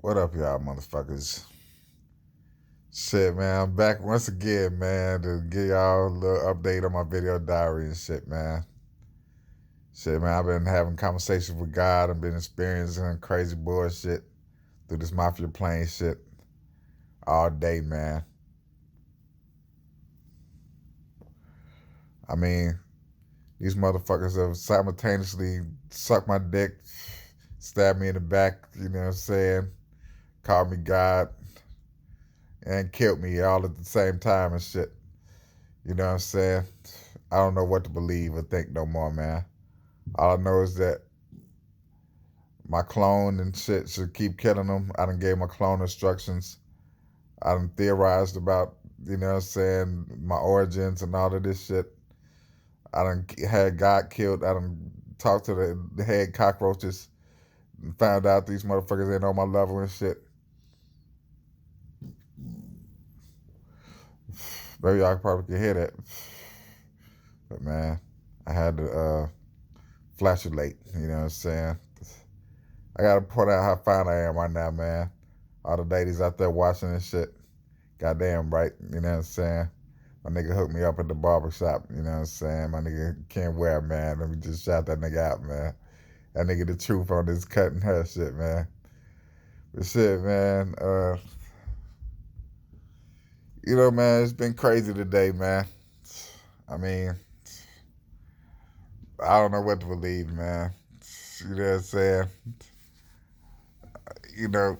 What up, y'all motherfuckers? Shit, man, I'm back once again, man, to give y'all a little update on my video diary and shit, man. Shit, man, I've been having conversations with God. I've been experiencing crazy bullshit through this mafia plane shit all day, man. I mean, these motherfuckers have simultaneously sucked my dick, stabbed me in the back, you know what I'm saying, called me God, and killed me all at the same time and shit. You know what I'm saying? I don't know what to believe or think no more, man. All I know is that my clone and shit should keep killing them. I done gave my clone instructions. I done theorized about, you know what I'm saying, my origins and all of this shit. I done had God killed. I done talked to the head cockroaches and found out these motherfuckers ain't on my level and shit. Maybe y'all probably can hear that. But man, I had to flash it late, you know what I'm saying? I gotta point out how fine I am right now, man. All the ladies out there watching this shit. Goddamn right, you know what I'm saying? My nigga hooked me up at the barber shop, you know what I'm saying? My nigga can't wear, man. Let me just shout that nigga out, man. That nigga the truth on this cutting hair shit, man. But shit, man, you know, man, it's been crazy today, man. I mean, I don't know what to believe, man. You know what I'm saying? You know,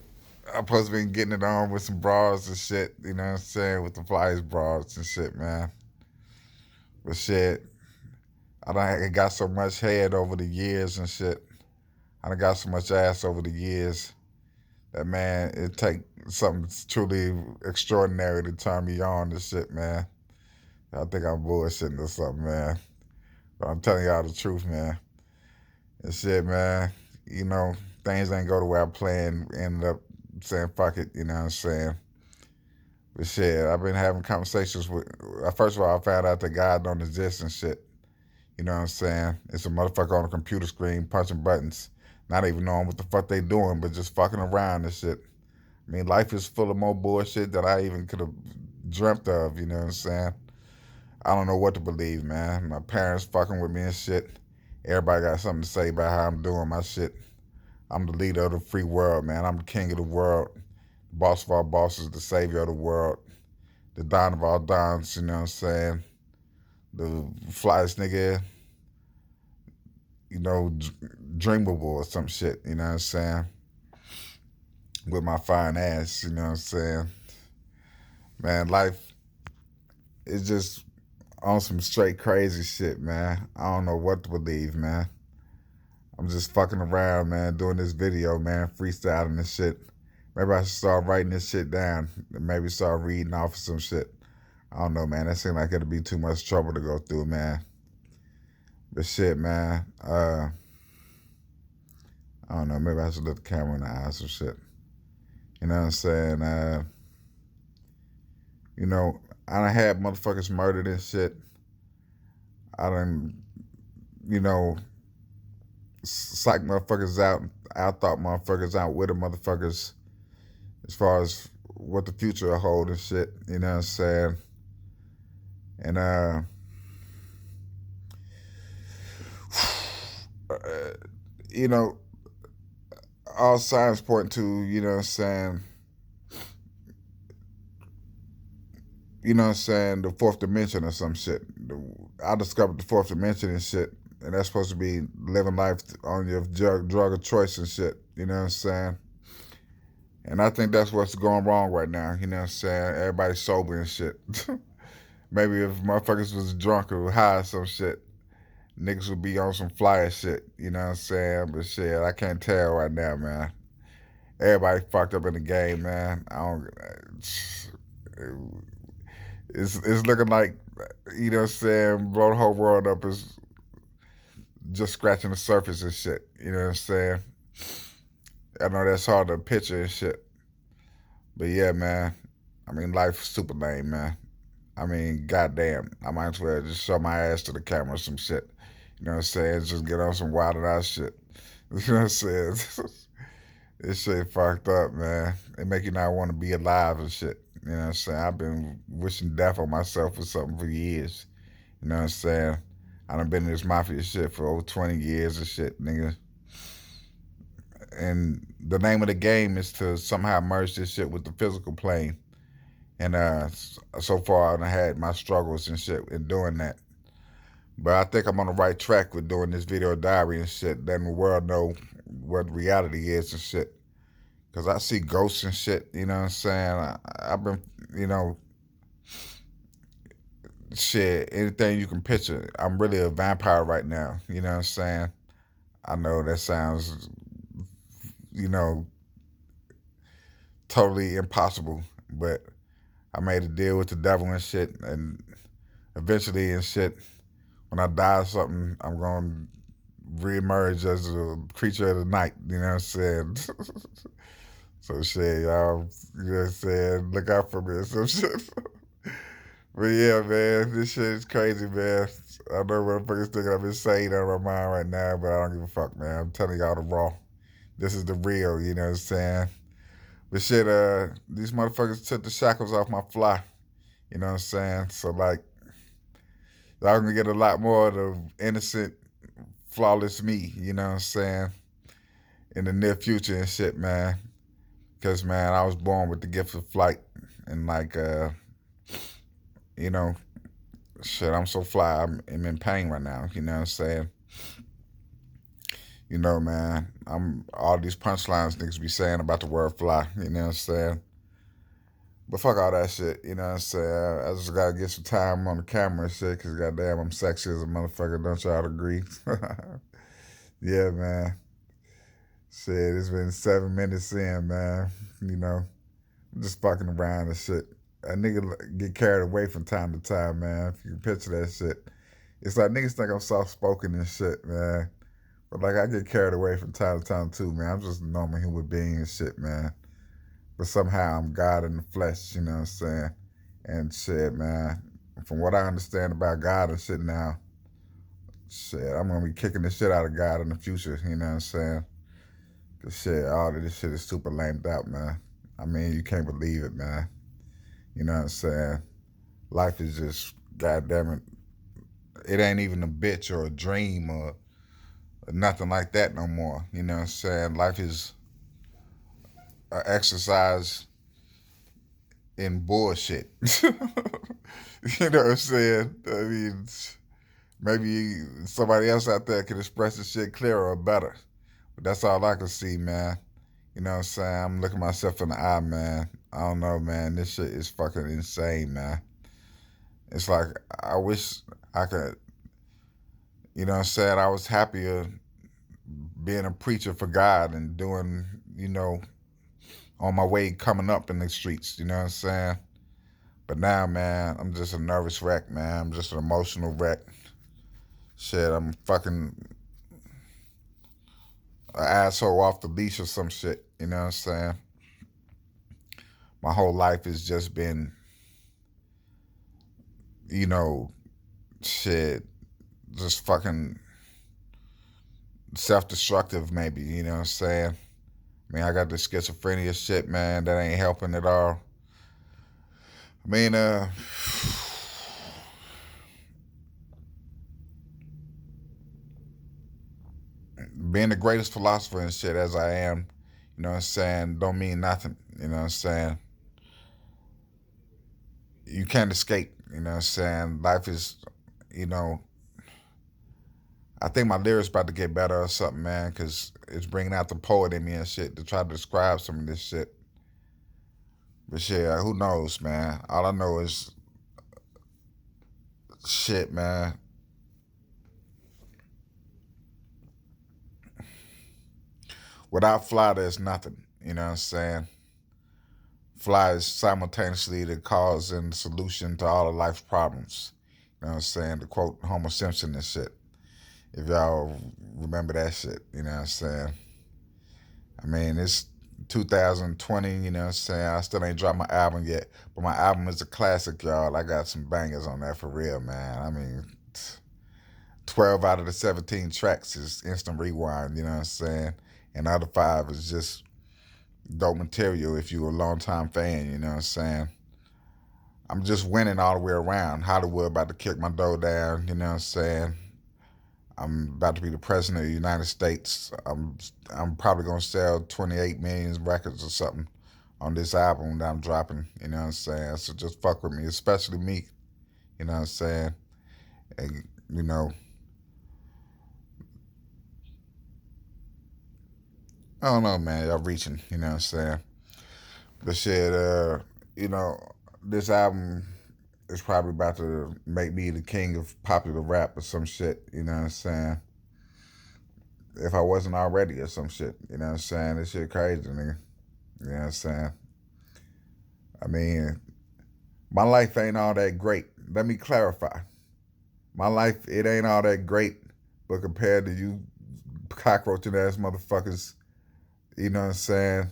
I'm supposed to be getting it on with some bras and shit, you know what I'm saying? With the flyest bras and shit, man. But shit, I done got so much head over the years and shit. I done got so much ass over the years that, man, it take something truly extraordinary to turn me on and shit, man. I think I'm bullshitting or something, man. But I'm telling y'all the truth, man. And shit, man, you know, things ain't go the way I planned. Ended up saying, fuck it, you know what I'm saying? But shit, I've been having conversations with, first of all, I found out that God don't exist and shit. You know what I'm saying? It's a motherfucker on a computer screen punching buttons, not even knowing what the fuck they doing, but just fucking around and shit. I mean, life is full of more bullshit that I even could have dreamt of, you know what I'm saying? I don't know what to believe, man. My parents fucking with me and shit. Everybody got something to say about how I'm doing my shit. I'm the leader of the free world, man. I'm the king of the world. The boss of all bosses, the savior of the world. The don of all dons, you know what I'm saying? The flyest nigga, you know, dreamable or some shit, you know what I'm saying? With my fine ass, you know what I'm saying? Man, life is just on some straight crazy shit, man. I don't know what to believe, man. I'm just fucking around, man, doing this video, man, freestyling this shit. Maybe I should start writing this shit down and maybe start reading off of some shit. I don't know, man. That seems like it'll be too much trouble to go through, man. But shit, man. I don't know. Maybe I should look the camera in the eyes or shit. You know what I'm saying? You know, I done had motherfuckers murdered and shit. I done, you know, psych motherfuckers out. I thought motherfuckers out with the motherfuckers as far as what the future will hold and shit. You know what I'm saying? And you know, all signs point to, you know what I'm saying, the fourth dimension or some shit. I discovered the fourth dimension and shit, and that's supposed to be living life on your drug of choice and shit, you know what I'm saying? And I think that's what's going wrong right now, you know what I'm saying? Everybody's sober and shit. Maybe if motherfuckers was drunk or high or some shit, niggas would be on some flyer shit, you know what I'm saying? But shit, I can't tell right now, man. Everybody fucked up in the game, man. I don't. It's looking like, you know what I'm saying, blow the whole world up is just scratching the surface and shit. You know what I'm saying? I know that's hard to picture and shit. But yeah, man. I mean, life's super lame, man. I mean, goddamn. I might as well just show my ass to the camera or some shit. You know what I'm saying? Just get on some wild out shit. You know what I'm saying? This shit fucked up, man. It make you not want to be alive and shit. You know what I'm saying? I've been wishing death on myself for something for years. You know what I'm saying? I done been in this mafia shit for over 20 years and shit, nigga. And the name of the game is to somehow merge this shit with the physical plane. And so far, I've had my struggles and shit in doing that. But I think I'm on the right track with doing this video diary and shit, letting the world know what reality is and shit. Because I see ghosts and shit, you know what I'm saying? I've been, you know, shit, anything you can picture. I'm really a vampire right now, you know what I'm saying? I know that sounds, you know, totally impossible, but I made a deal with the devil and shit, and eventually and shit, when I die or something, I'm going to reemerge as a creature of the night, you know what I'm saying? So shit, y'all, you know what I'm saying? Look out for me or some shit. But yeah, man, this shit is crazy, man. I know motherfuckers thinking I'm insane out of my mind right now, but I don't give a fuck, man. I'm telling y'all the raw. This is the real, you know what I'm saying? But shit, these motherfuckers took the shackles off my fly, you know what I'm saying? So like, y'all gonna get a lot more of the innocent, flawless me, you know what I'm saying? In the near future and shit, man. Cause man, I was born with the gift of flight, and like, you know, shit, I'm so fly. I'm in pain right now. You know what I'm saying? You know, man, I'm all these punchlines niggas be saying about the word fly. You know what I'm saying? But fuck all that shit. You know what I'm saying? I just gotta get some time on the camera and shit. Cause goddamn, I'm sexy as a motherfucker. Don't y'all agree? Yeah, man. Shit, it's been 7 minutes in, man. You know, I'm just fucking around and shit. A nigga get carried away from time to time, man. If you can picture that shit. It's like niggas think I'm soft spoken and shit, man. But like I get carried away from time to time too, man. I'm just a normal human being and shit, man. But somehow I'm God in the flesh, you know what I'm saying? And shit, man. From what I understand about God and shit now, shit, I'm gonna be kicking the shit out of God in the future, you know what I'm saying? Cause shit, all of this shit is super lamed out, man. I mean, you can't believe it, man. You know what I'm saying? Life is just, goddamn it, it ain't even a bitch or a dream or nothing like that no more. You know what I'm saying? Life is an exercise in bullshit. You know what I'm saying? I mean, maybe somebody else out there can express the shit clearer or better. But that's all I can see, man. You know what I'm saying? I'm looking myself in the eye, man. I don't know, man. This shit is fucking insane, man. It's like I wish I could, you know what I'm saying? I was happier being a preacher for God and doing, you know, on my way coming up in the streets, you know what I'm saying? But now, man, I'm just a nervous wreck, man. I'm just an emotional wreck. Shit, I'm fucking an asshole off the leash or some shit, you know what I'm saying? My whole life has just been, you know, shit, just fucking self-destructive maybe, you know what I'm saying? I mean, I got this schizophrenia shit, man, that ain't helping at all. I mean, being the greatest philosopher and shit as I am, you know what I'm saying, don't mean nothing. You know what I'm saying? You can't escape. You know what I'm saying? Life is, you know, I think my lyrics about to get better or something, man, because it's bringing out the poet in me and shit to try to describe some of this shit. But shit, who knows, man? All I know is shit, man. Without fly, there's nothing. You know what I'm saying? Fly is simultaneously the cause and solution to all of life's problems. You know what I'm saying? To quote Homer Simpson and shit. If y'all remember that shit, you know what I'm saying? I mean, it's 2020, you know what I'm saying? I still ain't dropped my album yet, but my album is a classic, y'all. I got some bangers on that for real, man. I mean, 12 out of the 17 tracks is instant rewind, you know what I'm saying? And the other five is just dope material if you're a long time fan, you know what I'm saying? I'm just winning all the way around. Hollywood about to kick my door down, you know what I'm saying? I'm about to be the president of the United States. I'm probably gonna sell 28 million records or something on this album that I'm dropping, you know what I'm saying? So just fuck with me, especially me, you know what I'm saying? And, you know, I don't know, man. Y'all reaching, you know what I'm saying? But shit, you know, this album is probably about to make me the king of popular rap or some shit, you know what I'm saying? If I wasn't already or some shit, you know what I'm saying? This shit crazy, nigga. You know what I'm saying? I mean, my life ain't all that great. Let me clarify. My life, it ain't all that great, but compared to you cockroaching ass motherfuckers, you know what I'm saying?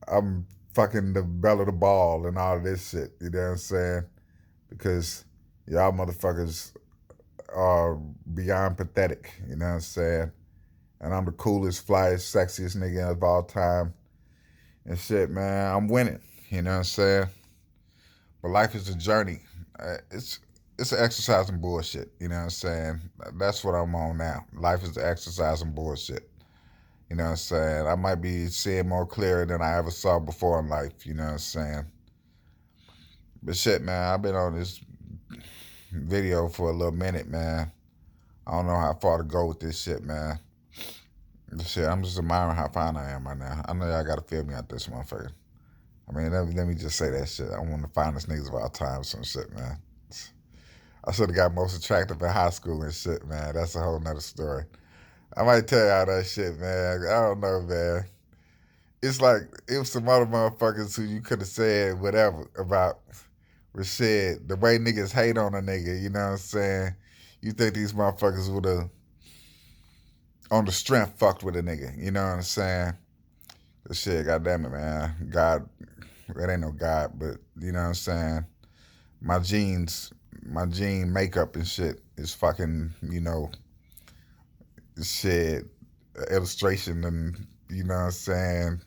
I'm fucking the bell of the ball and all of this shit, you know what I'm saying? Because y'all motherfuckers are beyond pathetic, you know what I'm saying? And I'm the coolest, flyest, sexiest nigga of all time. And shit, man, I'm winning, you know what I'm saying? But life is a journey. It's an exercise in bullshit, you know what I'm saying? That's what I'm on now. Life is an exercise in bullshit. You know what I'm saying? I might be seeing more clearer than I ever saw before in life, you know what I'm saying? But shit, man, I've been on this video for a little minute, man. I don't know how far to go with this shit, man. But shit, I'm just admiring how fine I am right now. I know y'all gotta feel me out this motherfucker. I mean, let me just say that shit. I'm one of the finest niggas of all time, some shit, man. I should have got most attractive in high school and shit, man. That's a whole nother story. I might tell y'all that shit, man. I don't know, man. It's like it was some other motherfuckers who you could have said whatever about. But shit, the way niggas hate on a nigga, you know what I'm saying? You think these motherfuckers would have, on the strength, fucked with a nigga, you know what I'm saying? But shit, goddamn it, man. God, it ain't no God, but you know what I'm saying? My genes, my gene makeup and shit is fucking, you know, shit, illustration and, you know what I'm saying?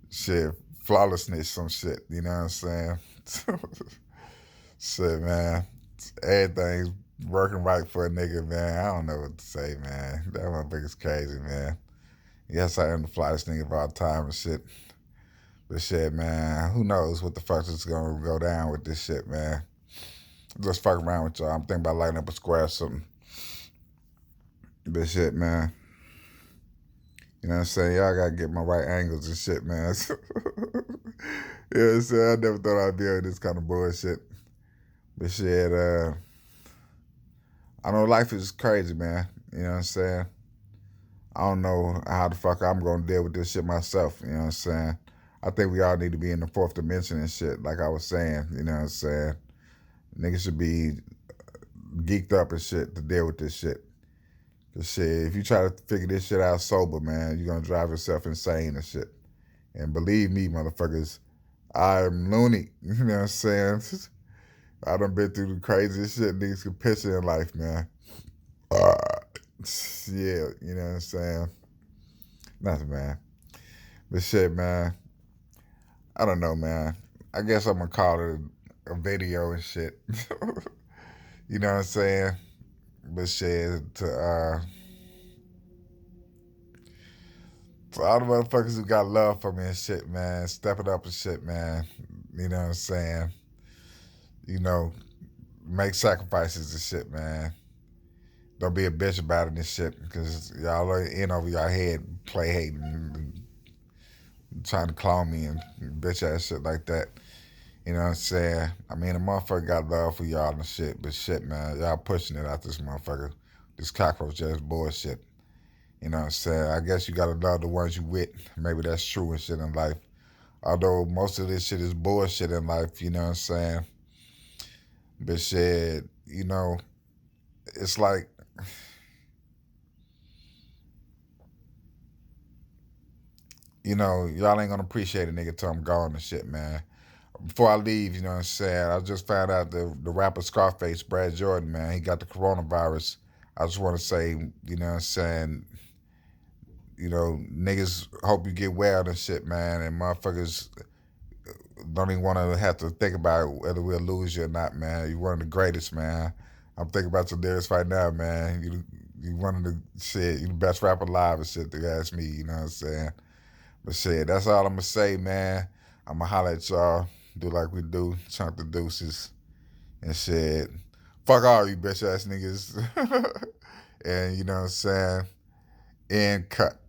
Shit, flawlessness, some shit, you know what I'm saying? Shit, man. Everything's working right for a nigga, man. I don't know what to say, man. That motherfucker's crazy, man. Yes, I am the flyest nigga of all time and shit. But shit, man, who knows what the fuck is gonna go down with this shit, man. Just fuck around with y'all. I'm thinking about lighting up a square or something. But shit, man. You know what I'm saying? Y'all gotta get my right angles and shit, man. You know what I'm saying? I never thought I'd be on this kind of bullshit. But shit, I know life is crazy, man. You know what I'm saying? I don't know how the fuck I'm gonna deal with this shit myself. You know what I'm saying? I think we all need to be in the fourth dimension and shit, like I was saying. You know what I'm saying? Niggas should be geeked up and shit to deal with this shit. Cause shit, if you try to figure this shit out sober, man, you're gonna drive yourself insane and shit. And believe me, motherfuckers, I'm loony. You know what I'm saying? I done been through the craziest shit niggas can picture in life, man. Uh, yeah, you know what I'm saying? Nothing, man. But shit, man, I don't know, man. I guess I'm gonna call it a video and shit. You know what I'm saying? But shit, to all the motherfuckers who got love for me and shit, man, step it up and shit, man. You know what I'm saying? You know, make sacrifices and shit, man. Don't be a bitch about it and shit, because y'all are in over your head, play hating, and trying to clone me and bitch ass shit like that. You know what I'm saying? I mean, the motherfucker got love for y'all and shit, but shit, man, y'all pushing it out this motherfucker. This cockroach ass bullshit. You know what I'm saying? I guess you gotta love the ones you with. Maybe that's true and shit in life. Although most of this shit is bullshit in life, you know what I'm saying? But shit, you know, it's like, you know, y'all ain't gonna appreciate a nigga till I'm gone and shit, man. Before I leave, you know what I'm saying? I just found out the rapper Scarface, Brad Jordan, man, he got the coronavirus. I just want to say, you know what I'm saying? niggas hope you get well and shit, man, and motherfuckers don't even want to have to think about whether we'll lose you or not, man. You one of the greatest, man. I'm thinking about your lyrics right now, man. You one of the shit, you the best rapper alive and shit. To ask me, you know what I'm saying? But shit, that's all I'm gonna say, man. I'm gonna holler at y'all, do like we do, chunk the deuces and shit. Fuck all you bitch ass niggas, and you know what I'm saying? And cut.